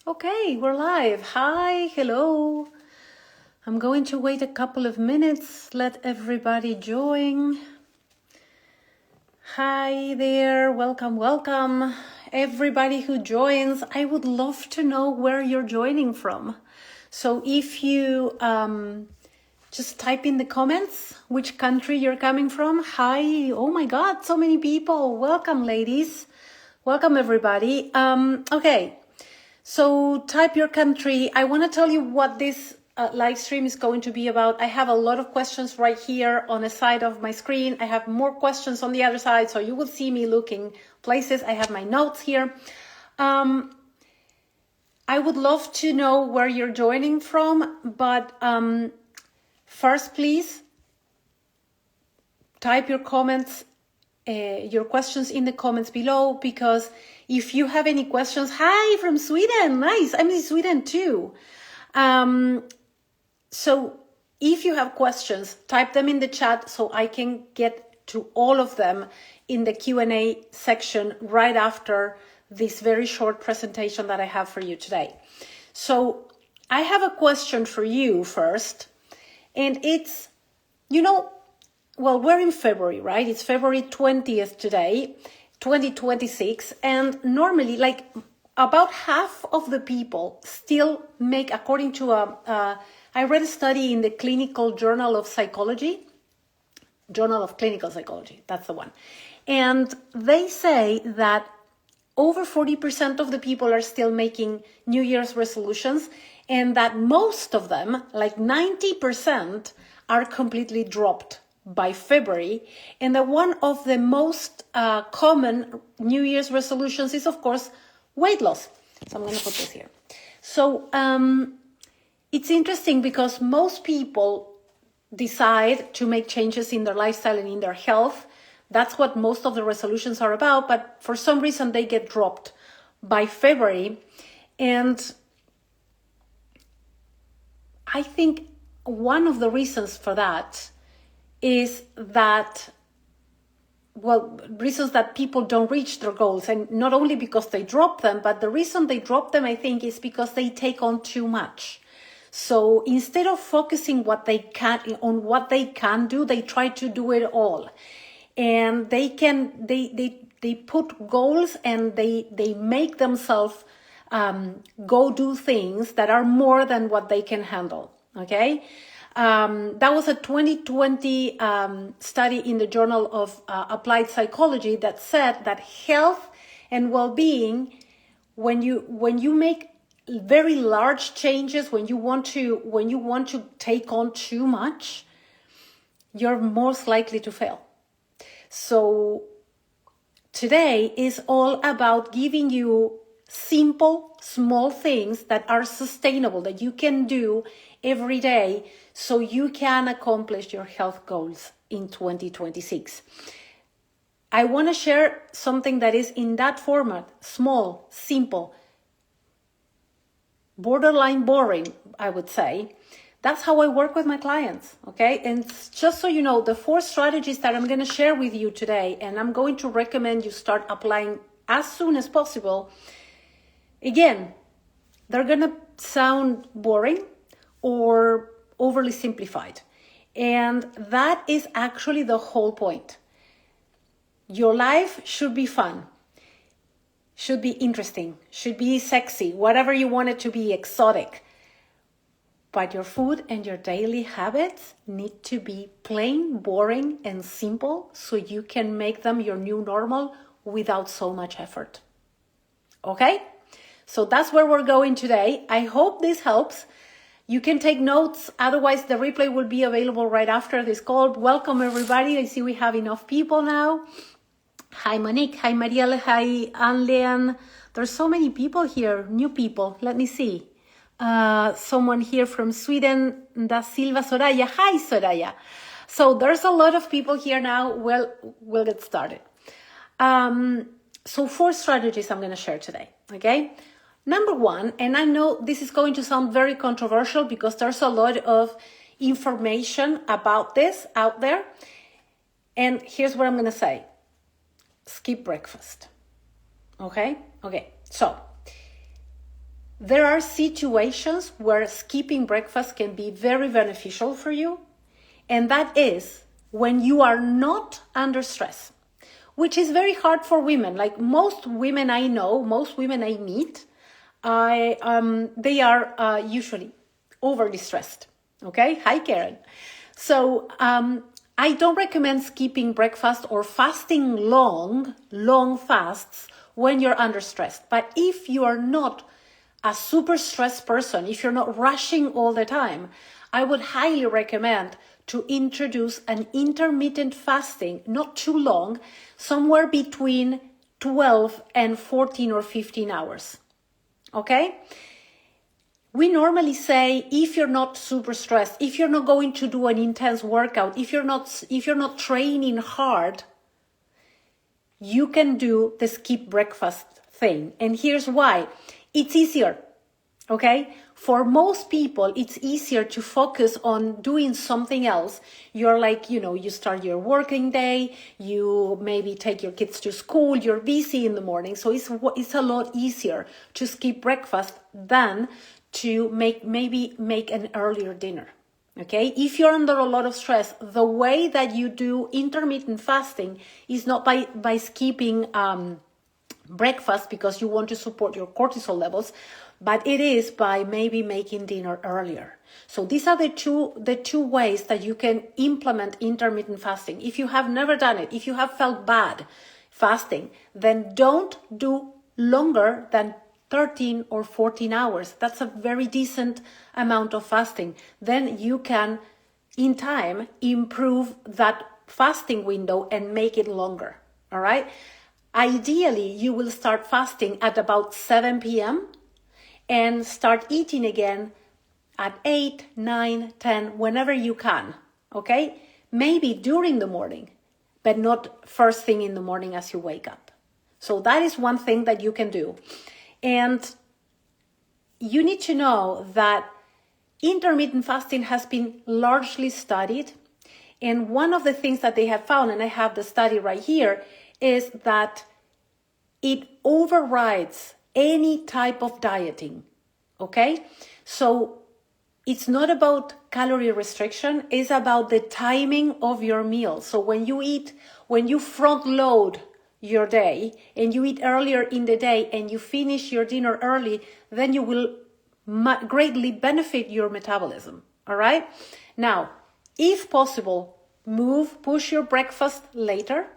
Okay, we're live. Hi, hello. I'm going to wait a couple of minutes, let everybody join. Hi there, welcome. Everybody who joins, I would love to know where you're joining from. So if you just type in the comments which country you're coming from. Hi, oh my God, so many people. Welcome, ladies. Welcome, everybody. Okay. So type your country. I want to tell you what this live stream is going to be about. I have a lot of questions right here on the side of my screen. I have more questions on the other side, so you will see me looking places. I have my notes here. I would love to know where you're joining from, but first, please type your comments, your questions in the comments below, because if you have any questions, hi from Sweden, nice, I'm in Sweden too. So if you have questions, type them in the chat so I can get to all of them in the Q&A section right after this very short presentation that I have for you today. So I have a question for you first, and it's, well, we're in February, right? It's February 20th today, 2026. And normally, like about half of the people still make, according to I read a study in the Clinical Journal of Psychology, Journal of Clinical Psychology, that's the one. And they say that over 40% of the people are still making New Year's resolutions, and that most of them, like 90%, are completely dropped by February. And that one of the most common New Year's resolutions is, of course, weight loss. So I'm going to put this here. So it's interesting because most people decide to make changes in their lifestyle and in their health. That's what most of the resolutions are about. But for some reason, they get dropped by February. And I think one of the reasons for that is that, well, reasons that people don't reach their goals, and not only because they drop them, but the reason they drop them, I think, is because they take on too much. So instead of focusing on what they can do, they try to do it all. And they put goals, and they make themselves go do things that are more than what they can handle. Okay. That was a 2020 study in the Journal of Applied Psychology that said that health and well-being, when you make very large changes, when you want to take on too much, you're most likely to fail. So today is all about giving you simple, small things that are sustainable, that you can do every day so you can accomplish your health goals in 2026. I want to share something that is in that format, small, simple, borderline boring, I would say. That's how I work with my clients, okay? And just so you know, the 4 strategies that I'm going to share with you today, and I'm going to recommend you start applying as soon as possible. Again, they're going to sound boring or overly simplified. And that is actually the whole point. Your life should be fun, should be interesting, should be sexy, whatever you want it to be, exotic. But your food and your daily habits need to be plain, boring, and simple so you can make them your new normal without so much effort. Okay? So that's where we're going today. I hope this helps. You can take notes. Otherwise, the replay will be available right after this call. Welcome, everybody. I see we have enough people now. Hi, Monique. Hi, Marielle. Hi, Anne-Leon. There's so many people here, new people. Let me see. Someone here from Sweden, Da Silva Soraya. Hi, Soraya. So there's a lot of people here now. Well, we'll get started. So 4 strategies I'm going to share today, okay? Number 1, and I know this is going to sound very controversial because there's a lot of information about this out there. And here's what I'm going to say. Skip breakfast, okay? Okay, so There are situations where skipping breakfast can be very beneficial for you, and that is when you are not under stress, which is very hard for women. Like most women I know, most women I meet, they are usually overly stressed. Okay, hi Karen. So I don't recommend skipping breakfast or fasting long fasts when you're under stress. But if you are not a super stressed person, if you're not rushing all the time, I would highly recommend to introduce an intermittent fasting, not too long, somewhere between 12 and 14 or 15 hours. Okay? We normally say if you're not super stressed, if you're not going to do an intense workout, if you're not training hard, you can do the skip breakfast thing. And here's why. It's easier. Okay? For most people, it's easier to focus on doing something else. You're like, you start your working day, you maybe take your kids to school, you're busy in the morning. So it's a lot easier to skip breakfast than to make an earlier dinner. Okay? If you're under a lot of stress, the way that you do intermittent fasting is not by skipping breakfast because you want to support your cortisol levels, but it is by maybe making dinner earlier. So these are the two ways that you can implement intermittent fasting. If you have never done it, if you have felt bad fasting, then don't do longer than 13 or 14 hours. That's a very decent amount of fasting. Then you can, in time, improve that fasting window and make it longer. All right? Ideally, you will start fasting at about 7 p.m. and start eating again at 8, 9, 10, whenever you can, okay? Maybe during the morning, but not first thing in the morning as you wake up. So that is one thing that you can do. And you need to know that intermittent fasting has been largely studied. And one of the things that they have found, and I have the study right here, is that it overrides any type of dieting, okay? So it's not about calorie restriction, it's about the timing of your meal. So when you front load your day and you eat earlier in the day and you finish your dinner early, then you will greatly benefit your metabolism, all right? Now, if possible, push your breakfast later.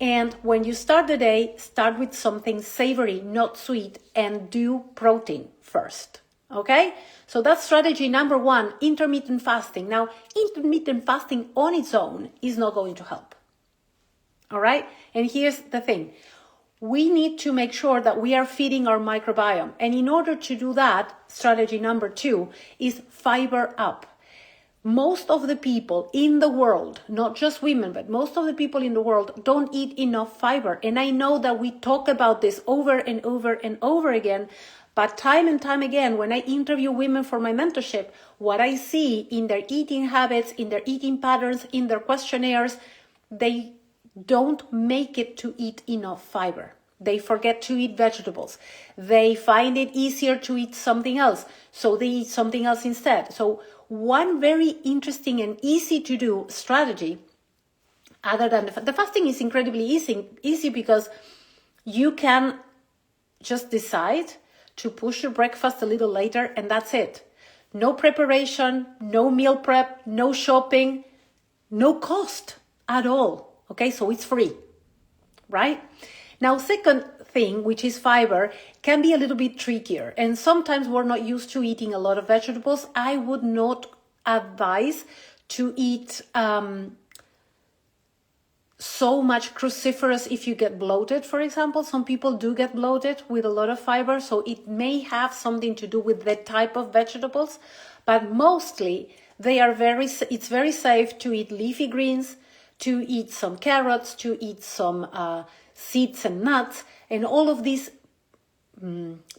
And when you start the day, start with something savory, not sweet, and do protein first. Okay? So that's strategy number 1, intermittent fasting. Now, intermittent fasting on its own is not going to help. All right? And here's the thing. We need to make sure that we are feeding our microbiome. And in order to do that, strategy number 2 is fiber up. Most of the people in the world, not just women, but most of the people in the world don't eat enough fiber. And I know that we talk about this over and over and over again, but time and time again, when I interview women for my mentorship, what I see in their eating habits, in their eating patterns, in their questionnaires, they don't make it to eat enough fiber. They forget to eat vegetables. They find it easier to eat something else, so they eat something else instead. So one very interesting and easy to do strategy, other than the fasting is incredibly easy because you can just decide to push your breakfast a little later and that's it. No preparation, no meal prep, no shopping, no cost at all. Okay, so it's free, right? Now, second thing, which is fiber, can be a little bit trickier. And sometimes we're not used to eating a lot of vegetables. I would not advise to eat so much cruciferous if you get bloated, for example. Some people do get bloated with a lot of fiber, so it may have something to do with the type of vegetables. But mostly, it's very safe to eat leafy greens, to eat some carrots, to eat some seeds and nuts, and all of these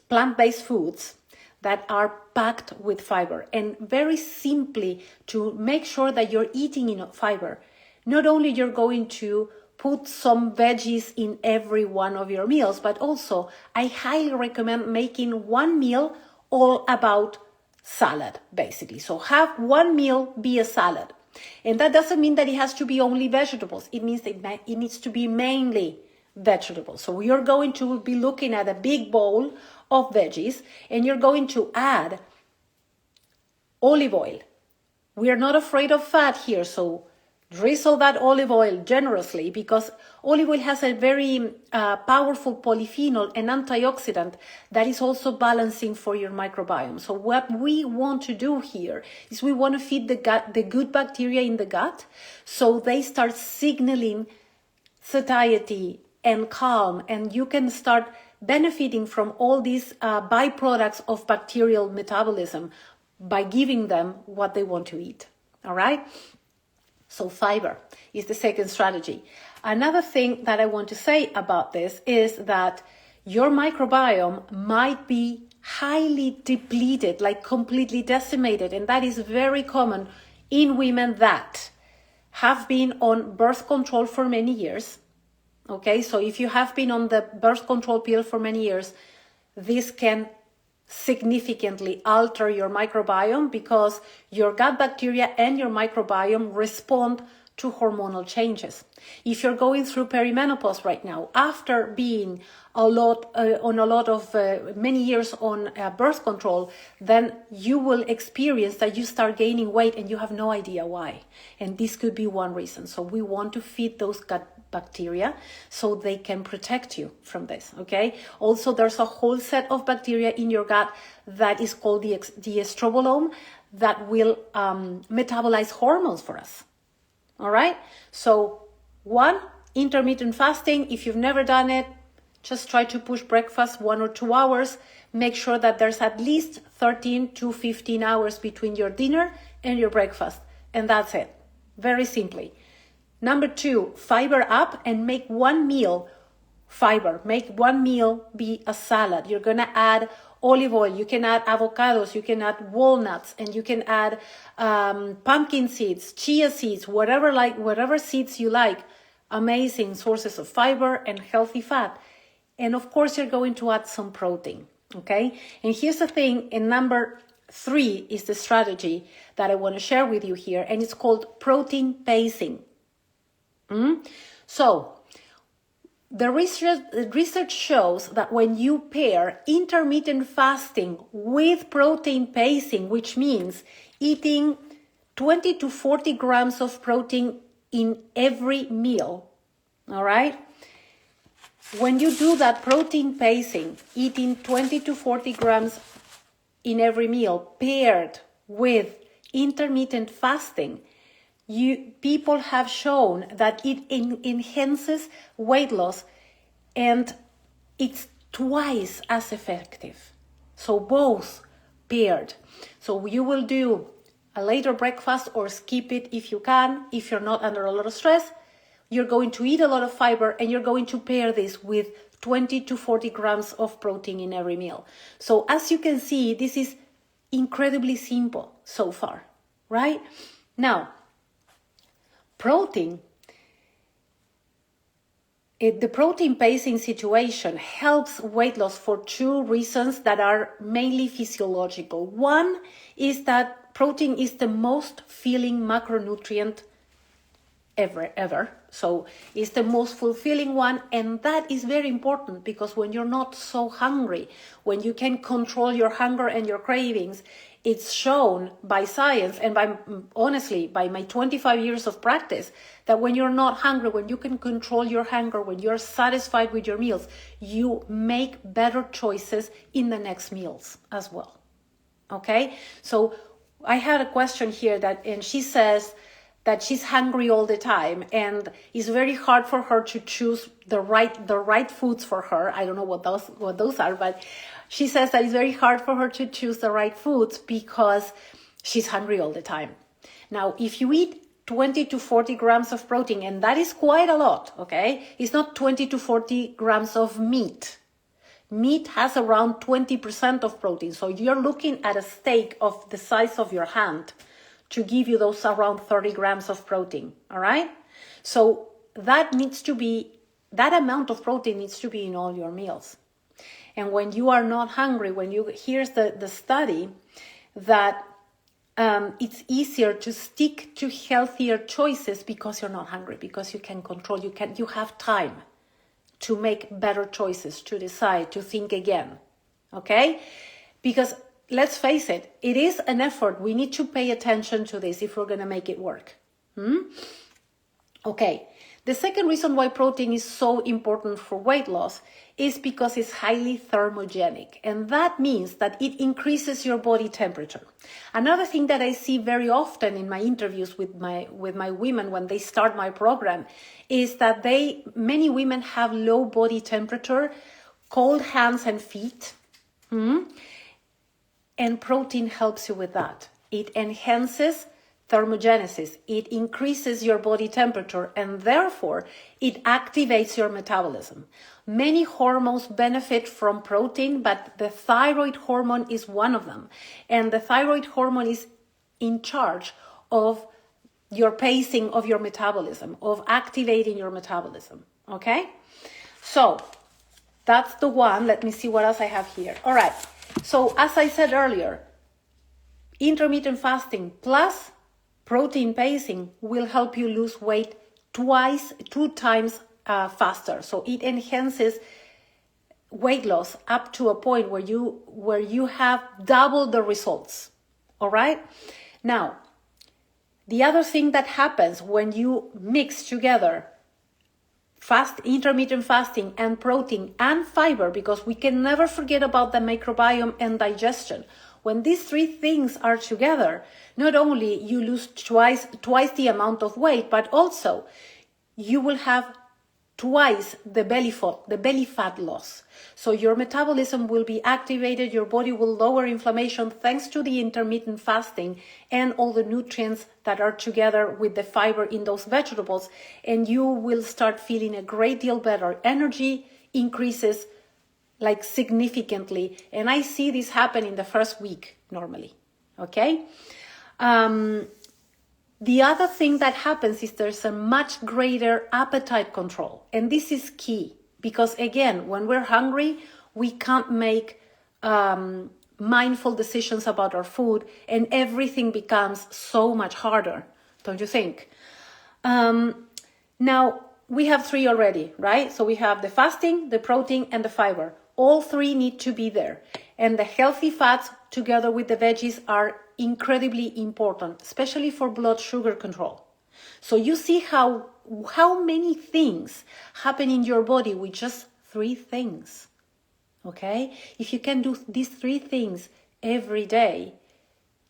plant-based foods that are packed with fiber. And very simply, to make sure that you're eating enough fiber, not only you're going to put some veggies in every one of your meals, but also I highly recommend making one meal all about salad, basically. So have one meal be a salad. And that doesn't mean that it has to be only vegetables. It means that it needs to be mainly vegetables. So you're going to be looking at a big bowl of veggies, and you're going to add olive oil. We are not afraid of fat here, so drizzle that olive oil generously, because olive oil has a very powerful polyphenol and antioxidant that is also balancing for your microbiome. So what we want to do here is we want to feed the gut, the good bacteria in the gut, so they start signaling satiety and calm, and you can start benefiting from all these byproducts of bacterial metabolism by giving them what they want to eat. All right? So fiber is the second strategy. Another thing that I want to say about this is that your microbiome might be highly depleted, like completely decimated. And that is very common in women that have been on birth control for many years. Okay, so if you have been on the birth control pill for many years, this can significantly alter your microbiome, because your gut bacteria and your microbiome respond to hormonal changes. If you're going through perimenopause right now, after being many years on birth control, then you will experience that you start gaining weight and you have no idea why. And this could be one reason. So we want to feed those gut bacteria so they can protect you from this, okay? Also, there's a whole set of bacteria in your gut that is called the estrobolome that will metabolize hormones for us, all right? So one, intermittent fasting. If you've never done it, just try to push breakfast 1 or 2 hours. Make sure that there's at least 13 to 15 hours between your dinner and your breakfast, and that's it, very simply. Number 2, fiber up and make one meal fiber. Make one meal be a salad. You're going to add olive oil. You can add avocados. You can add walnuts, and you can add pumpkin seeds, chia seeds, whatever seeds you like. Amazing sources of fiber and healthy fat. And of course, you're going to add some protein. Okay. And here's the thing. And number 3 is the strategy that I want to share with you here. And it's called protein pacing. So the research shows that when you pair intermittent fasting with protein pacing, which means eating 20 to 40 grams of protein in every meal, all right? When you do that protein pacing, eating 20 to 40 grams in every meal paired with intermittent fasting, people have shown that it enhances weight loss, and it's twice as effective. So both paired. So you will do a later breakfast or skip it if you can, if you're not under a lot of stress. You're going to eat a lot of fiber, and you're going to pair this with 20 to 40 grams of protein in every meal. So as you can see, this is incredibly simple so far, right? Now, protein, the protein pacing situation helps weight loss for 2 reasons that are mainly physiological. One is that protein is the most filling macronutrient ever. So it's the most fulfilling one, and that is very important, because when you're not so hungry, when you can control your hunger and your cravings, it's shown by science and honestly by my 25 years of practice that when you're not hungry, when you can control your hunger, when you're satisfied with your meals, you make better choices in the next meals as well. Okay? So I had a question here and she says that she's hungry all the time, and it's very hard for her to choose the right foods for her. I don't know what those are, but she says that it's very hard for her to choose the right foods because she's hungry all the time. Now, if you eat 20 to 40 grams of protein, and that is quite a lot, okay? It's not 20 to 40 grams of meat. Meat has around 20% of protein. So you're looking at a steak of the size of your hand to give you those around 30 grams of protein, all right? So that amount of protein needs to be in all your meals, And when you are not hungry, here's the study that it's easier to stick to healthier choices because you're not hungry, because you can control, you have time to make better choices, to decide, to think again, okay? Because let's face it, it is an effort. We need to pay attention to this if we're going to make it work. Okay, the second reason why protein is so important for weight loss is because it's highly thermogenic, and that means that it increases your body temperature. Another thing that I see very often in my interviews with my women when they start my program is that many women have low body temperature, cold hands and feet, and protein helps you with that. It enhances thermogenesis. It increases your body temperature, and therefore it activates your metabolism. Many hormones benefit from protein, but the thyroid hormone is one of them. And the thyroid hormone is in charge of your pacing of your metabolism, of activating your metabolism. Okay? So that's the one. Let me see what else I have here. All right. So as I said earlier, intermittent fasting plus protein pacing will help you lose weight 2 times faster. So it enhances weight loss up to a point where you have double the results. All right? Now, the other thing that happens when you mix together intermittent fasting and protein and fiber, because we can never forget about the microbiome and digestion. When these 3 things are together, not only you lose twice the amount of weight, but also you will have twice the belly fat loss. So your metabolism will be activated, your body will lower inflammation thanks to the intermittent fasting and all the nutrients that are together with the fiber in those vegetables, and you will start feeling a great deal better. Energy increases like significantly, and I see this happen in the first week normally. Okay? The other thing that happens is there's a much greater appetite control. And this is key because, again, when we're hungry, we can't make mindful decisions about our food, and everything becomes so much harder, don't you think? Now, we have 3 already, right? So we have the fasting, the protein, and the fiber. All 3 need to be there. And the healthy fats together with the veggies are incredibly important, especially for blood sugar control. So you see how many things happen in your body with just 3 things. Okay? If you can do these 3 things every day,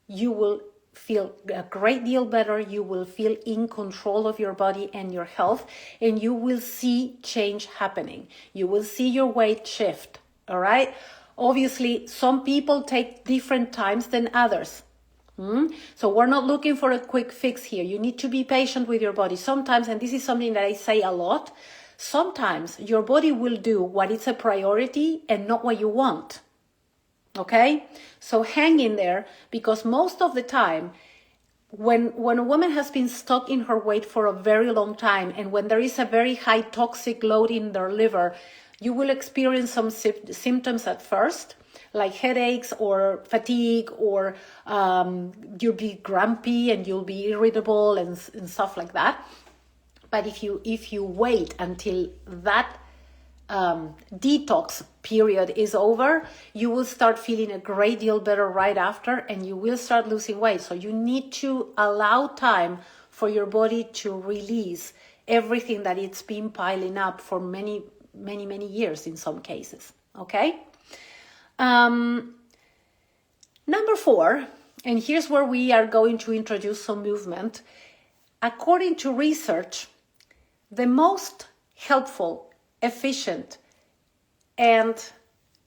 you will feel a great deal better. You will feel in control of your body and your health, and you will see change happening. You will see your weight shift. All right? Obviously, some people take different times than others. So we're not looking for a quick fix here. You need to be patient with your body. Sometimes, and this is something that I say a lot, sometimes your body will do what is a priority and not what you want. Okay? So hang in there, because most of the time, when a woman has been stuck in her weight for a very long time, and when there is a very high toxic load in their liver, you will experience some symptoms at first, like headaches or fatigue, or you'll be grumpy and you'll be irritable and stuff like that. But if you wait until that detox period is over, you will start feeling a great deal better right after, and you will start losing weight. So you need to allow time for your body to release everything that it's been piling up for many years in some cases. Okay? Number 4, and here's where we are going to introduce some movement. According to research, the most helpful, efficient, and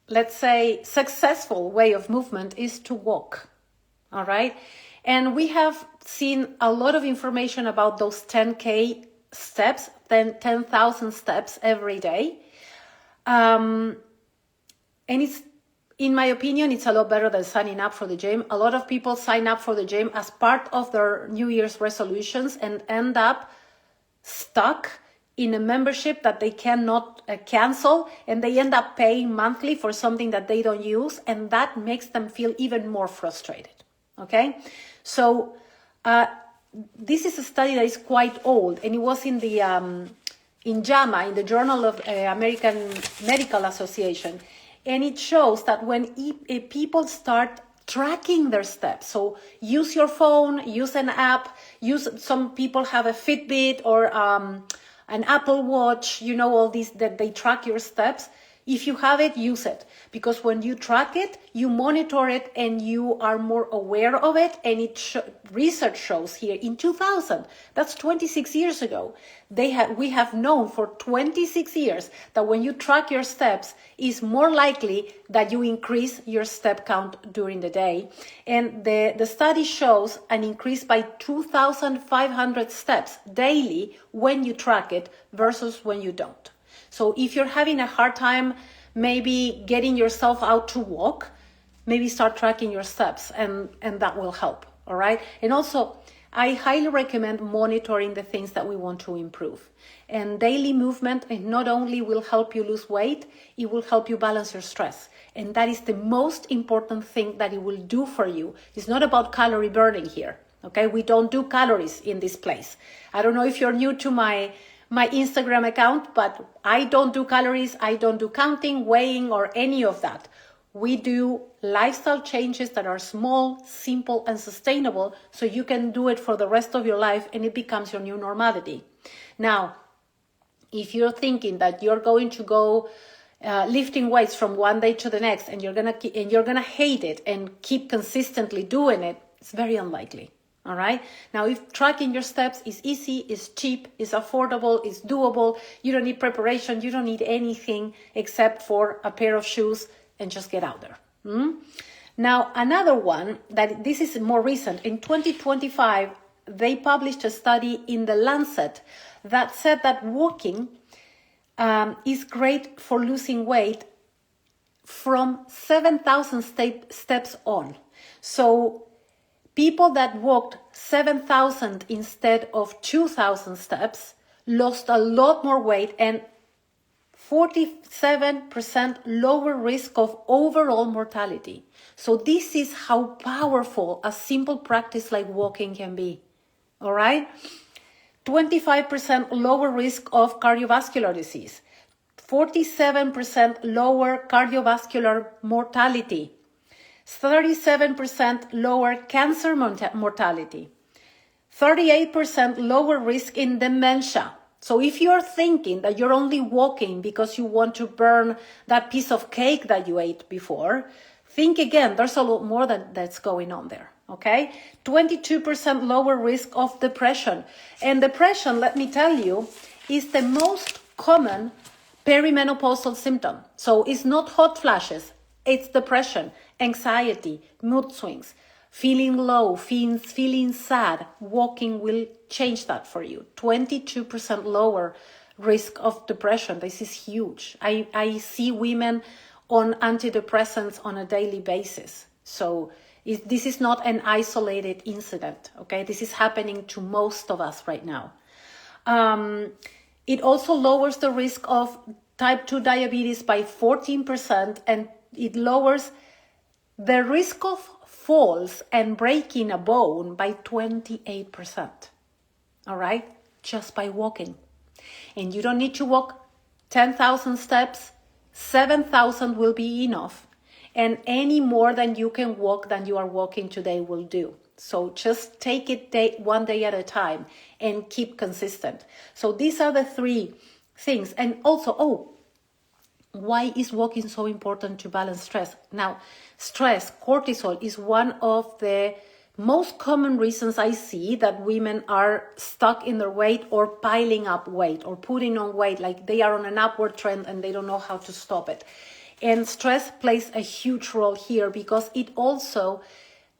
let's say successful way of movement is to walk. All right? And we have seen a lot of information about those 10K steps, then 10,000 steps every day. And it's, in my opinion, it's a lot better than signing up for the gym. A lot of people sign up for the gym as part of their New Year's resolutions and end up stuck in a membership that they cannot cancel, and they end up paying monthly for something that they don't use, and that makes them feel even more frustrated. Okay, so this is a study that is quite old, and it was in the in JAMA, in the Journal of American Medical Association, and it shows that when people start tracking their steps, so use your phone, use an app, some people have a Fitbit or an Apple Watch, you know, all these that they track your steps. If you have it, use it, because when you track it, you monitor it and you are more aware of it. And research shows here in 2000, that's 26 years ago, we have known for 26 years that when you track your steps, it's more likely that you increase your step count during the day. And the study shows an increase by 2,500 steps daily when you track it versus when you don't. So if you're having a hard time maybe getting yourself out to walk, maybe start tracking your steps, and that will help, all right? And also, I highly recommend monitoring the things that we want to improve. And daily movement not only will help you lose weight, it will help you balance your stress. And that is the most important thing that it will do for you. It's not about calorie burning here, okay? We don't do calories in this place. I don't know if you're new to my Instagram account, but I don't do calories, I don't do counting, weighing, or any of that. We do lifestyle changes that are small, simple, and sustainable, so you can do it for the rest of your life and it becomes your new normality. Now, if you're thinking that you're going to go lifting weights from one day to the next and you're gonna hate it and keep consistently doing it, it's very unlikely. All right. Now, if tracking your steps is easy, is cheap, is affordable, is doable, you don't need preparation, you don't need anything except for a pair of shoes and just get out there. Now, another one that this is more recent, in 2025, they published a study in the Lancet that said that walking is great for losing weight from 7,000 steps on. So people that walked 7,000 instead of 2,000 steps lost a lot more weight and 47% lower risk of overall mortality. So this is how powerful a simple practice like walking can be. All right? 25% lower risk of cardiovascular disease, 47% lower cardiovascular mortality, 37% lower cancer mortality, 38% lower risk in dementia. So if you're thinking that you're only walking because you want to burn that piece of cake that you ate before, think again, there's a lot more that's going on there, okay? 22% lower risk of depression. And depression, let me tell you, is the most common perimenopausal symptom. So it's not hot flashes, it's depression, anxiety, mood swings, feeling low, feeling sad. Walking will change that for you. 22% lower risk of depression. This is huge. I see women on antidepressants on a daily basis. So this is not an isolated incident, okay? This is happening to most of us right now. It also lowers the risk of type 2 diabetes by 14%, and it lowers the risk of falls and breaking a bone by 28%. All right? Just by walking. And you don't need to walk 10,000 steps. 7,000 will be enough. And any more than you can walk than you are walking today will do. So just take it one day at a time and keep consistent. So these are the three things. And also, why is walking so important to balance stress? Now, stress, cortisol, is one of the most common reasons I see that women are stuck in their weight or piling up weight or putting on weight, like they are on an upward trend and they don't know how to stop it. And stress plays a huge role here because it also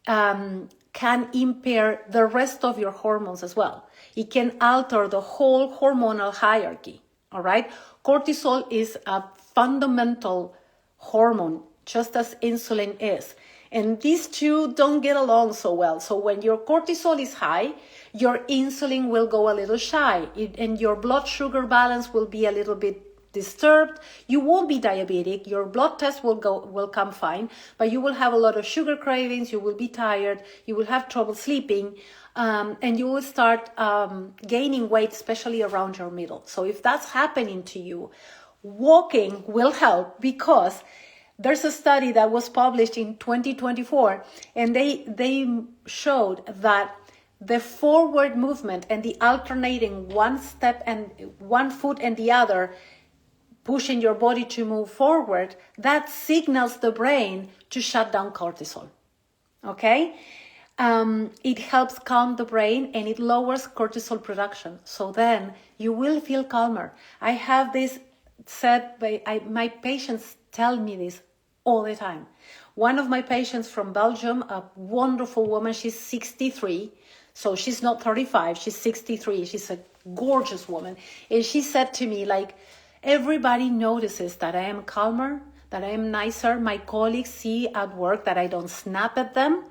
can impair the rest of your hormones as well. It can alter the whole hormonal hierarchy, all right? Cortisol is a fundamental hormone, just as insulin is. And these two don't get along so well. So when your cortisol is high, your insulin will go a little shy, and your blood sugar balance will be a little bit disturbed. You won't be diabetic. Your blood test will come fine, but you will have a lot of sugar cravings. You will be tired. You will have trouble sleeping, and you will start gaining weight, especially around your middle. So if that's happening to you, walking will help, because there's a study that was published in 2024, and they showed that the forward movement and the alternating one step and one foot and the other, pushing your body to move forward, that signals the brain to shut down cortisol. Okay? It helps calm the brain, and it lowers cortisol production. So then you will feel calmer. I have this said by my patients tell me this all the time. One of my patients from Belgium, a wonderful woman, she's 63, so she's not 35, she's 63. She's a gorgeous woman. And she said to me, like, everybody notices that I am calmer, that I am nicer. My colleagues see at work that I don't snap at them.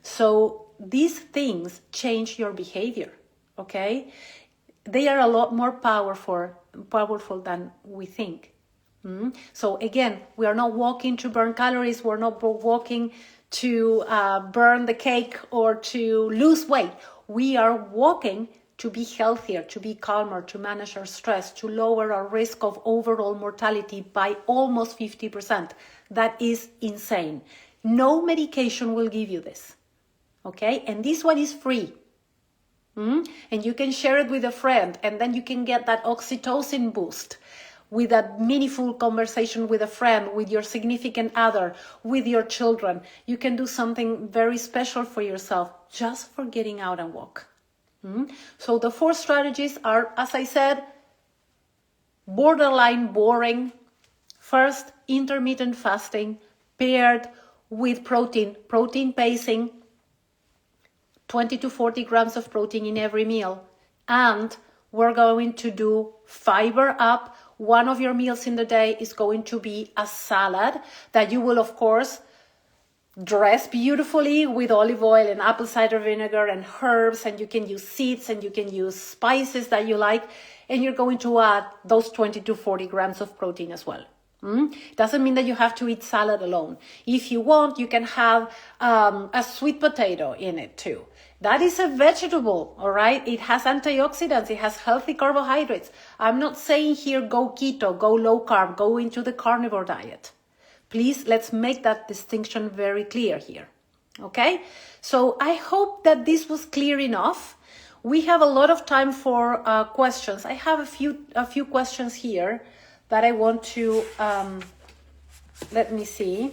So these things change your behavior, okay? They are a lot more powerful than we think. So again, we are not walking to burn calories. We're not walking to burn the cake or to lose weight. We are walking to be healthier, to be calmer, to manage our stress, to lower our risk of overall mortality by almost 50%. That is insane. No medication will give you this, okay? And this one is free. And you can share it with a friend, and then you can get that oxytocin boost with a meaningful conversation with a friend, with your significant other, with your children. You can do something very special for yourself just for getting out and walk. So the 4 strategies are, as I said, borderline boring. First, intermittent fasting paired with protein pacing, 20 to 40 grams of protein in every meal. And we're going to do fiber up. One of your meals in the day is going to be a salad that you will, of course, dress beautifully with olive oil and apple cider vinegar and herbs, and you can use seeds and you can use spices that you like, and you're going to add those 20 to 40 grams of protein as well. Doesn't mean that you have to eat salad alone. If you want, you can have a sweet potato in it too. That is a vegetable, all right? It has antioxidants. It has healthy carbohydrates. I'm not saying here go keto, go low carb, go into the carnivore diet. Please, let's make that distinction very clear here, okay? So I hope that this was clear enough. We have a lot of time for questions. I have a few questions here that I want to, let me see.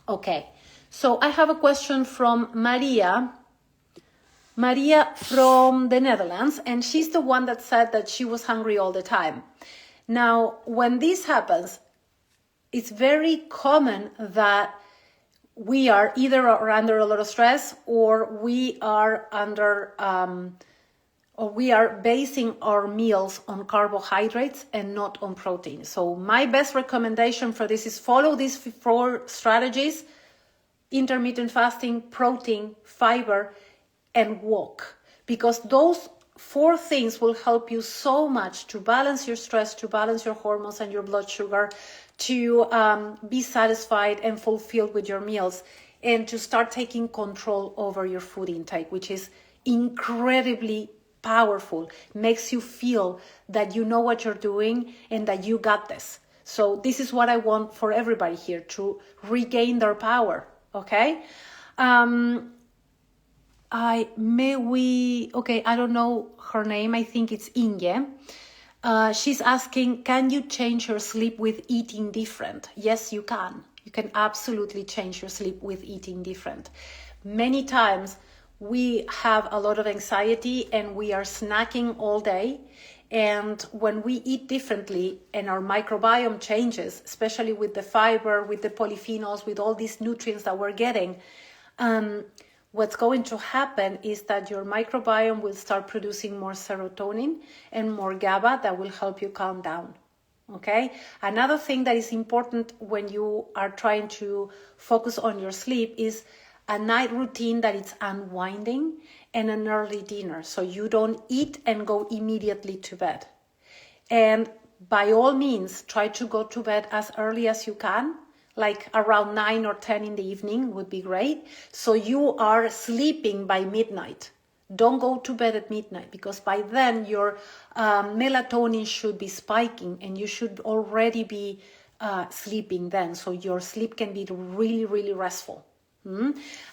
Okay, so I have a question from Maria from the Netherlands, and she's the one that said that she was hungry all the time. Now, when this happens, it's very common that we are either under a lot of stress, or we are or we are basing our meals on carbohydrates and not on protein. So my best recommendation for this is follow these 4 strategies: intermittent fasting, protein, fiber, and walk. Because those 4 things will help you so much to balance your stress, to balance your hormones and your blood sugar, to be satisfied and fulfilled with your meals, and to start taking control over your food intake, which is incredibly powerful. Makes you feel that you know what you're doing and that you got this. So this is what I want for everybody here, to regain their power, okay? I don't know her name. I think it's Inge. She's asking, can you change your sleep with eating different? Yes, you can. You can absolutely change your sleep with eating different. Many times we have a lot of anxiety and we are snacking all day. And when we eat differently and our microbiome changes, especially with the fiber, with the polyphenols, with all these nutrients that we're getting, what's going to happen is that your microbiome will start producing more serotonin and more GABA that will help you calm down. Okay. Another thing that is important when you are trying to focus on your sleep is a night routine that it's unwinding and an early dinner. So you don't eat and go immediately to bed. And by all means, try to go to bed as early as you can, like around 9 or 10 in the evening would be great. So you are sleeping by midnight. Don't go to bed at midnight, because by then your melatonin should be spiking and you should already be sleeping then. So your sleep can be really, really restful.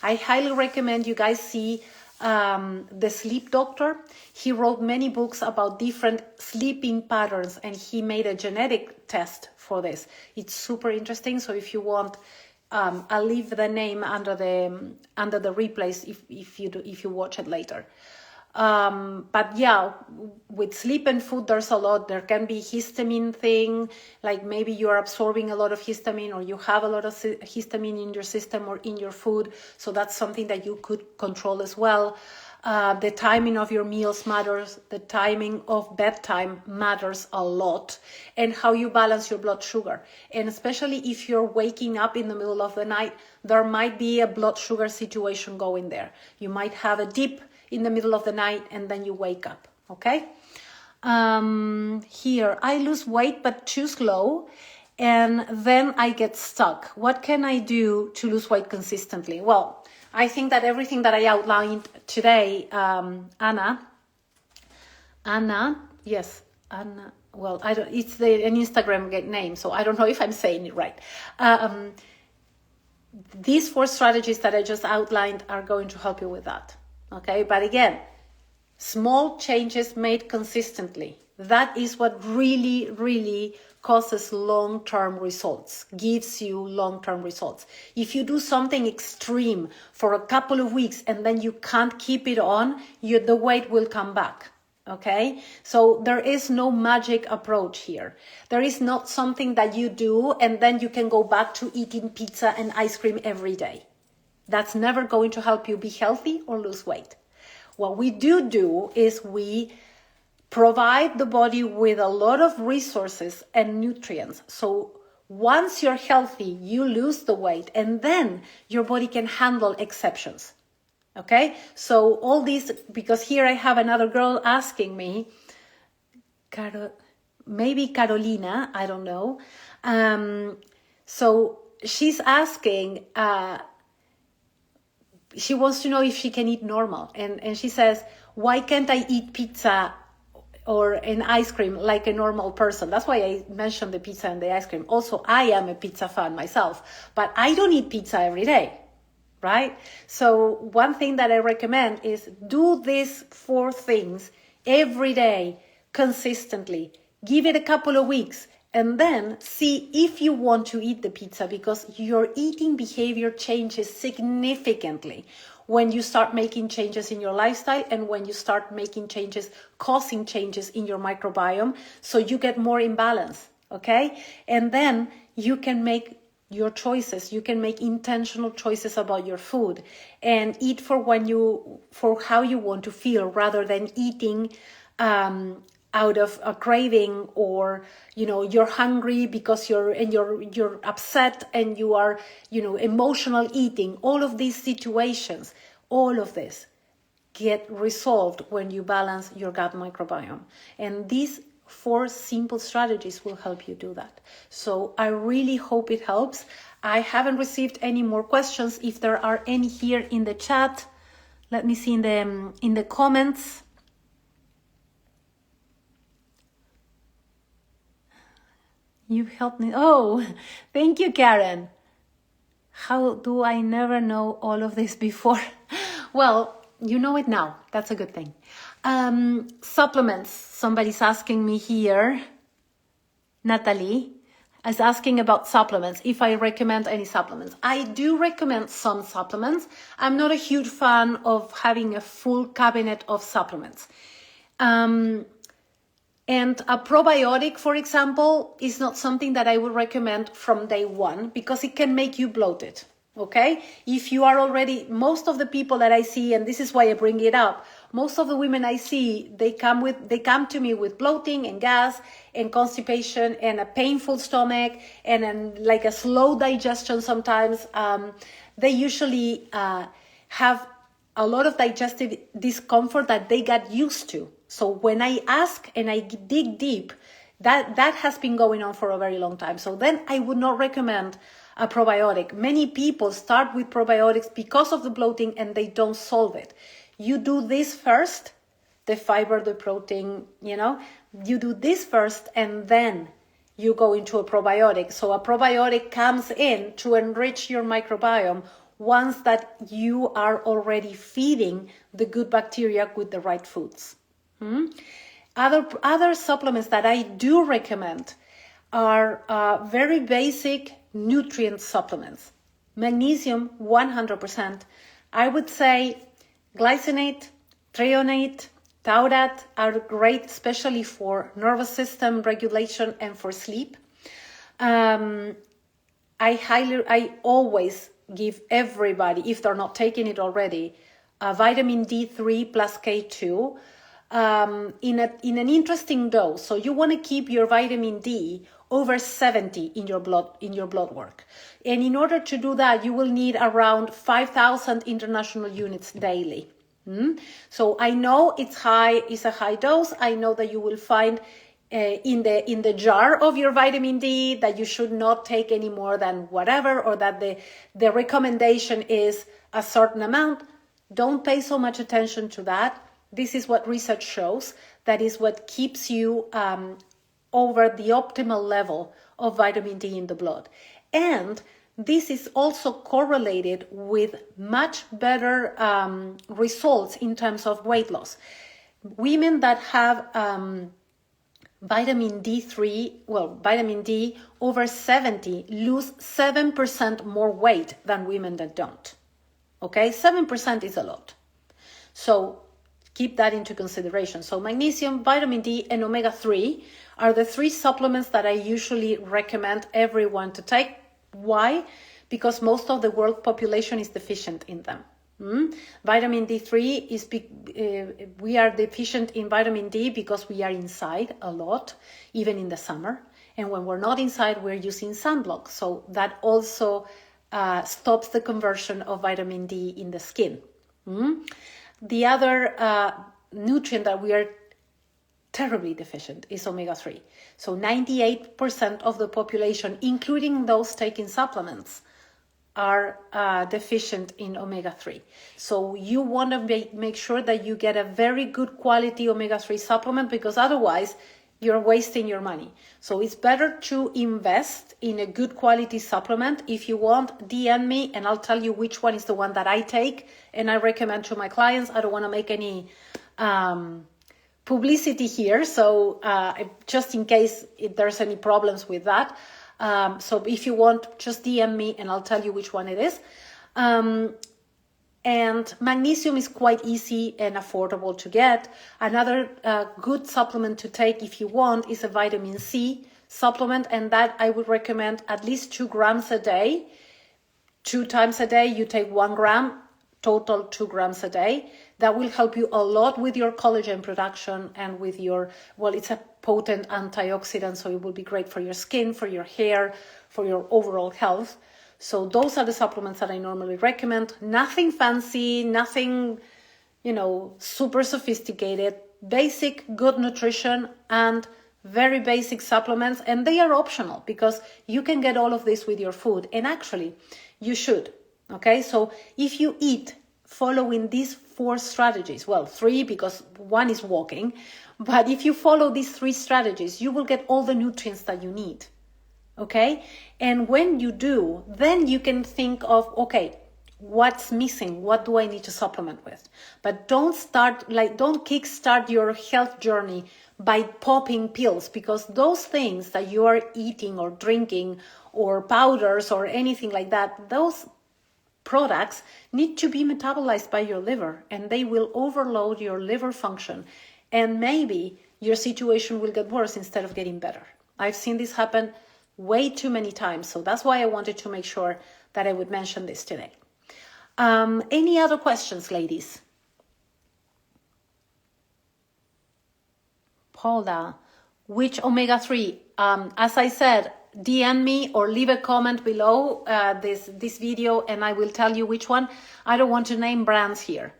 I highly recommend you guys see the sleep doctor. He wrote many books about different sleeping patterns, and he made a genetic test for this. It's super interesting. So if you want, I'll leave the name under the replays if you watch it later. But yeah, with sleep and food, there's a lot. There can be histamine thing, like maybe you're absorbing a lot of histamine, or you have a lot of histamine in your system or in your food. So that's something that you could control as well. The timing of your meals matters. The timing of bedtime matters a lot, and how you balance your blood sugar. And especially if you're waking up in the middle of the night, there might be a blood sugar situation going there. You might have a dip in the middle of the night and then you wake up. Okay. Here, I lose weight but too slow, and then I get stuck. What can I do to lose weight consistently? Well, I think that everything that I outlined today, Anna, well, I don't, it's an Instagram name, so I don't know if I'm saying it right. These 4 strategies that I just outlined are going to help you with that. Okay, but again, small changes made consistently. That is what really, really causes long-term results, gives you long-term results. If you do something extreme for a couple of weeks and then you can't keep it on, the weight will come back. Okay, so there is no magic approach here. There is not something that you do and then you can go back to eating pizza and ice cream every day. That's never going to help you be healthy or lose weight. What we do is we provide the body with a lot of resources and nutrients. So once you're healthy, you lose the weight, and then your body can handle exceptions. Okay? So all these, because here I have another girl asking me, maybe Carolina, I don't know. So she's asking, she wants to know if she can eat normal. And she says, why can't I eat pizza or an ice cream like a normal person? That's why I mentioned the pizza and the ice cream. Also, I am a pizza fan myself, but I don't eat pizza every day, right? So one thing that I recommend is do these 4 things every day, consistently. Give it a couple of weeks, and then see if you want to eat the pizza, because your eating behavior changes significantly when you start making changes in your lifestyle and when you start making changes, causing changes in your microbiome, so you get more in balance, okay? And then you can make your choices. You can make intentional choices about your food and eat for how you want to feel, rather than eating out of a craving, or you're hungry because you're upset and you are emotional eating. All of these situations, all of this get resolved when you balance your gut microbiome, and these 4 simple strategies will help you do that. So I really hope it helps. I haven't received any more questions. If there are any here in the chat, let me see in the comments. You've helped me. Oh, thank you, Karen. How do I never know all of this before? Well, you know it now. That's a good thing. Supplements. Somebody's asking me here. Natalie is asking about supplements, if I recommend any supplements. I do recommend some supplements. I'm not a huge fan of having a full cabinet of supplements. And a probiotic, for example, is not something that I would recommend from day one, because it can make you bloated, okay? If you are already, most of the people that I see, and this is why I bring it up, most of the women I see, they come to me with bloating and gas and constipation and a painful stomach and like a slow digestion sometimes. They usually have a lot of digestive discomfort that they got used to. So when I ask and I dig deep, that has been going on for a very long time. So then I would not recommend a probiotic. Many people start with probiotics because of the bloating and they don't solve it. You do this first, the fiber, the protein, you do this first and then you go into a probiotic. So a probiotic comes in to enrich your microbiome once that you are already feeding the good bacteria with the right foods. Other supplements that I do recommend are very basic nutrient supplements. Magnesium, 100%. I would say glycinate, threonate, taurate are great, especially for nervous system regulation and for sleep. I always give everybody, if they're not taking it already, vitamin D3 plus K2 in an interesting dose. So you want to keep your vitamin D over 70 in your blood work. And in order to do that, you will need around 5,000 international units daily. So I know it's a high dose. I know that you will find in the jar of your vitamin D that you should not take any more than whatever, or that the recommendation is a certain amount. Don't pay so much attention to that. This is what research shows. That is what keeps you over the optimal level of vitamin D in the blood. And this is also correlated with much better results in terms of weight loss. Women that have vitamin D over 70 lose 7% more weight than women that don't. Okay, 7% is a lot. So keep that into consideration. So magnesium, vitamin D, and omega-3 are the 3 supplements that I usually recommend everyone to take. Why? Because most of the world population is deficient in them. Vitamin D3 is we are deficient in vitamin D because we are inside a lot, even in the summer. And when we're not inside, we're using sunblock. So that also stops the conversion of vitamin D in the skin. The other nutrient that we are terribly deficient is omega-3. So 98% of the population, including those taking supplements, are deficient in omega-3. So you want to make sure that you get a very good quality omega-3 supplement, because otherwise you're wasting your money. So it's better to invest in a good quality supplement. If you want, DM me and I'll tell you which one is the one that I take and I recommend to my clients. I don't want to make any publicity here, so just in case if there's any problems with that. So if you want, just DM me and I'll tell you which one it is. And magnesium is quite easy and affordable to get. Another good supplement to take if you want is a vitamin C supplement, and that I would recommend at least 2 grams a day. 2 times a day, you take 1 gram, total 2 grams a day. That will help you a lot with your collagen production and with your, it's a potent antioxidant, so it will be great for your skin, for your hair, for your overall health. So those are the supplements that I normally recommend. Nothing fancy, nothing, super sophisticated, basic, good nutrition and very basic supplements. And they are optional because you can get all of this with your food. And actually, you should. Okay, so if you eat following these 4 strategies, 3 because 1 is walking, but if you follow these 3 strategies, you will get all the nutrients that you need. Okay, and when you do, then you can think of, okay, what's missing? What do I need to supplement with? But don't kickstart your health journey by popping pills, because those things that you are eating or drinking or powders or anything like that, those products need to be metabolized by your liver, and they will overload your liver function, and maybe your situation will get worse instead of getting better. I've seen this happen way too many times, so that's why I wanted to make sure that I would mention this today. Any other questions, ladies? Paula, which omega-3? As I said, DM me or leave a comment below this video and I will tell you which one. I don't want to name brands here,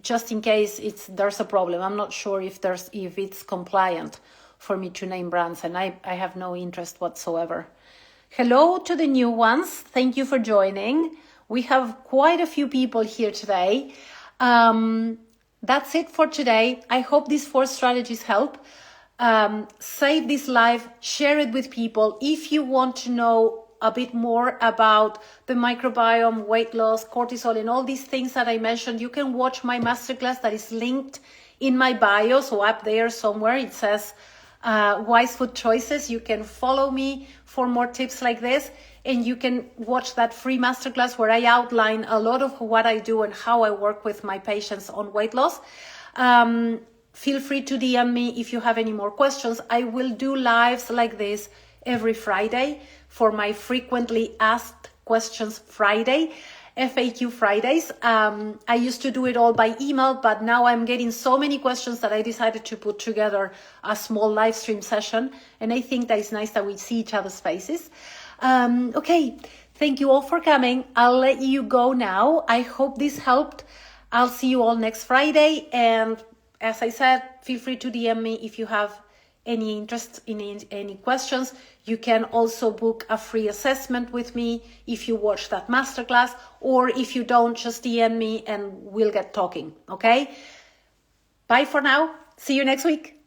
just in case there's a problem. I'm not sure if it's compliant for me to name brands, and I have no interest whatsoever. Hello to the new ones. Thank you for joining. We have quite a few people here today. That's it for today. I hope these 4 strategies help. Save this live, share it with people. If you want to know a bit more about the microbiome, weight loss, cortisol, and all these things that I mentioned, you can watch my masterclass that is linked in my bio. So up there somewhere it says Wise Food Choices. You can follow me for more tips like this, and you can watch that free masterclass where I outline a lot of what I do and how I work with my patients on weight loss. Feel free to DM me if you have any more questions. I will do lives like this every Friday for my frequently asked questions Friday, FAQ Fridays. I used to do it all by email, but now I'm getting so many questions that I decided to put together a small live stream session. And I think that it's nice that we see each other's faces. Okay, thank you all for coming. I'll let you go now. I hope this helped. I'll see you all next Friday. And as I said, feel free to DM me if you have any interest in any questions. You can also book a free assessment with me if you watch that masterclass, or if you don't, just DM me and we'll get talking, okay? Bye for now. See you next week.